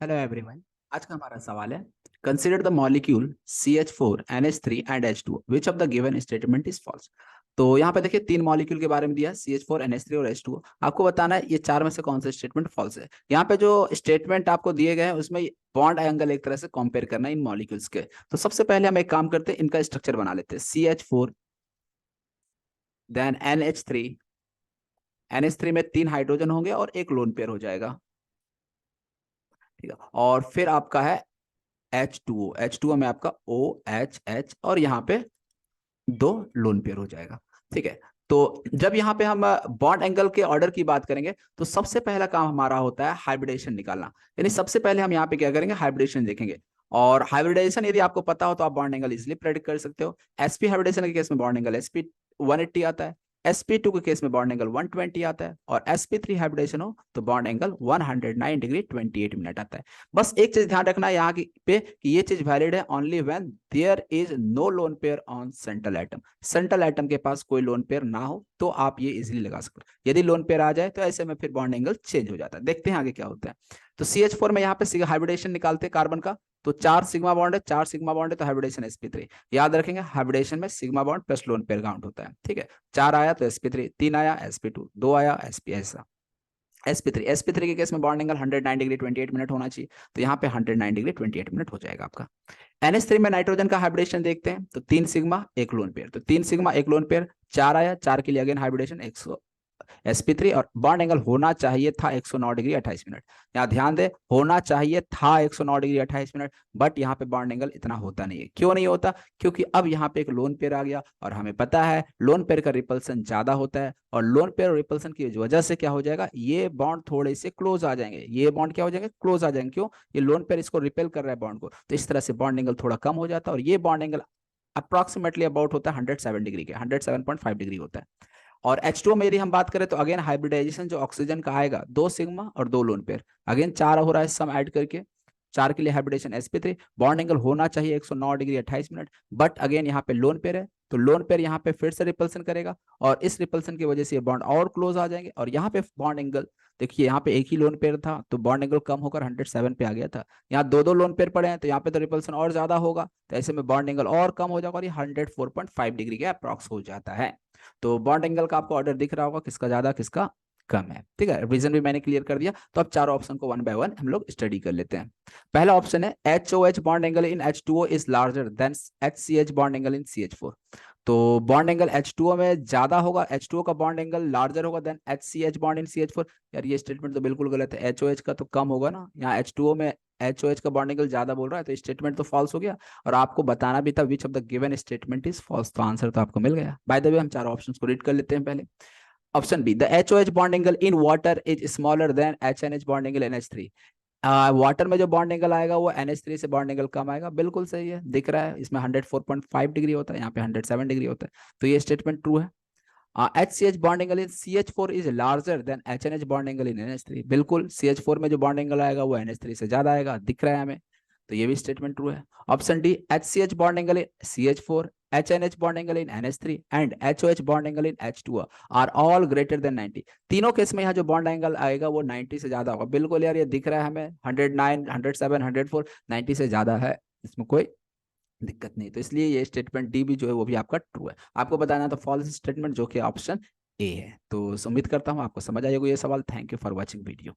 Hello everyone. आज का हमारा सवाल है, consider the molecule CH4 NH3 and H2 which of the given statement is false. तो यहाँ पे देखिए तीन मॉलिक्यूल के बारे में दिया, CH4 NH3 और H2। आपको बताना है ये चार में से कौन सा स्टेटमेंट फॉल्स है। यहाँ पे जो स्टेटमेंट आपको दिए गए हैं उसमें बॉन्ड एंगल एक तरह से कंपेयर करना है इन मॉलिक्यूल्स के। तो सबसे पहले हम एक काम करते हैं, इनका स्ट्रक्चर बना लेते हैं। CH4 देन NH3, NH3 में तीन हाइड्रोजन होंगे और एक लोन पेयर हो जाएगा, ठीक है। और फिर आपका है H2O में आपका OHH और यहाँ पे दो लोन पेयर हो जाएगा, ठीक है। तो जब यहाँ पे हम बॉन्ड एंगल के ऑर्डर की बात करेंगे तो सबसे पहला काम हमारा होता है हाइब्रिडेशन निकालना। यानी सबसे पहले हम यहाँ पे क्या करेंगे, हाइब्रिडेशन देखेंगे। और हाइब्रिडेशन यदि आपको पता हो तो आप बॉन्ड एंगल इजिली प्रेडिक्ट कर सकते हो। sp हाइब्रिडेशन के केस में बॉन्ड एंगल sp 180 आता है, sp2 के केस में बॉन्ड एंगल 120 आता है, और sp3 हाइब्रिडेशन हो तो बॉन्ड एंगल 109 डिग्री 28 मिनट आता है। बस एक चीज ध्यान रखना है यहाँ पे कि ये चीज वैलिड है only when there is no lone pair on central atom. Central atom के पास कोई लोन पेयर ना हो तो आप ये इजीली लगा सकते हो। यदि लोन पेयर आ जाए तो ऐसे में फिर बॉन्ड एंगल चेंज हो जाता है। देखते हैं आगे क्या होता है। तो CH4 में यहाँ पे हाइब्रिडेशन निकालते हैं कार्बन का। तो 4 सिग्मा बॉन्ड है, 4 सिग्मा बॉन्ड है तो हाइब्रिडेशन sp3। याद रखेंगे हाइब्रिडेशन में sigma bond plus lone pair count होता है, ठीक है। 4 आया तो sp3, 3 आया sp2, 2 आया sp, ऐसा sp3 के केस में बॉन्ड एंगल 109 डिग्री 28 मिनट होना चाहिए, तो यहाँ पे 109 डिग्री 28 मिनट हो जाएगा आपका। NH3 में नाइट्रोजन का हाइब्रिडेशन देखते हैं। तो 3 सिग्मा एक लोन पेयर, तो 3 सिग्मा एक लोन पेयर, 4 आया, 4 के लिए अगेन हाइब्रिडेशन sp3, और बॉन्ड एंगल होना चाहिए था 109 डिग्री 28 मिनट। यहाँ ध्यान दे, होना चाहिए था 109 डिग्री 28 मिनट, बट यहाँ पे बॉन्ड एंगल इतना होता नहीं है। क्यों नहीं होता? क्योंकि अब यहाँ पे एक लोन पेयर आ गया और हमें पता है लोन पेयर का रिपल्सन ज्यादा होता है, और लोन पेयर और रिपल्सन की वजह से क्या हो जाएगा, ये बॉन्ड थोड़े से क्लोज आ जाएंगे। ये बॉन्ड क्या हो जाएंगे, क्लोज आ जाएंगे। क्यों? ये लोन पेयर इसको रिपेल कर रहा है बॉन्ड को, तो इस तरह से बॉन्ड एंगल थोड़ा कम हो जाता है। और ये बॉन्ड एंगल अप्रोक्सीमेटली अबाउट होता है 107 डिग्री के, 107.5 डिग्री होता है। और H2O में यदि हम बात करें तो अगेन हाइब्रिडाइजेशन जो ऑक्सीजन का आएगा, 2 सिग्मा और 2 लोन पेयर, अगेन 4 हो रहा है सम ऐड करके। 4 के लिए हाइब्रिडेशन sp3, बॉन्ड एंगल होना चाहिए 109 डिग्री 28 मिनट, बट अगेन यहाँ पे लोन पेयर है तो लोन पेयर यहाँ पे फिर से रिपल्सन करेगा, और इस रिपल्सन की वजह से ये बॉन्ड और क्लोज आ जाएंगे। और यहाँ पे बॉन्ड एंगल देखिए, यहाँ पे एक ही लोन पेयर था तो बॉन्ड एंगल कम होकर 107 पे आ गया था। यहाँ दो दो लोन पेयर पड़े हैं तो यहाँ पे तो रिपल्सन और ज्यादा होगा, तो ऐसे में बॉन्ड एंगल और कम हो जाएगा और ये 104.5 डिग्री के अप्रॉक्स हो जाता है। तो बॉन्ड एंगल का आपको ऑर्डर दिख रहा होगा, किसका ज्यादा किसका कम है, ठीक है। रीजन भी मैंने क्लियर कर दिया। तो अब चारों ऑप्शन को वन बाय वन हम लोग स्टडी कर लेते हैं। पहला ऑप्शन है HOH bond angle in H2O is larger than HCH bond angle in CH4। तो बॉन्ड एंगल H2O में ज्यादा होगा, H2O का बॉन्ड एंगल लार्जर होगा than HCH bond in CH4। यार ये स्टेटमेंट तो बिल्कुल गलत है, HOH का तो कम होगा ना। यहाँ H2O में HOH का बॉन्ड एंगल ज्यादा बोल रहा है, तो स्टेटमेंट तो फॉल्स हो गया। और आपको बताना भी था which of the given statement is false, तो आंसर तो आपको मिल गया। बाय द वे हम चारों ऑप्शंस को रीड कर लेते हैं पहले। Option B, the HOH bond angle in water is smaller than HNH bond angle NH3। Water में जो बॉन्ड एंगल आएगा वो NH3 से बॉन्ड एंगल कम आएगा, बिल्कुल सही है, दिख रहा है। इसमें 104.5 डिग्री होता है, यहाँ पे 107 डिग्री होता है, तो ये स्टेटमेंट ट्रू है। HCH bond angle in CH4 is larger than HNH bond angle in NH3। बिल्कुल, CH4 में जो बॉन्ड एंगल आएगा वो NH3 से ज्यादा आएगा, दिख रहा है हमें, तो ये भी स्टेटमेंट ट्रू है। Option D, HCH bond angle in CH4, HNH bond angle in NH3 and HOH bond angle in H2O are all greater than 90। तीनों केस में यहाँ जो बॉन्ड एंगल आएगा वो 90 से ज्यादा होगा। बिल्कुल यार, ये दिख रहा है हमें, 109, 107, 104, 90 से ज्यादा है, इसमें कोई दिक्कत नहीं। तो इसलिए ये स्टेटमेंट डी भी जो है वो भी आपका ट्रू है। आपको बताना था फॉल्स स्टेटमेंट, जो कि ऑप्शन ए है। तो उम्मीद करता हूँ आपको समझ आएगा ये सवाल। Thank you for watching video.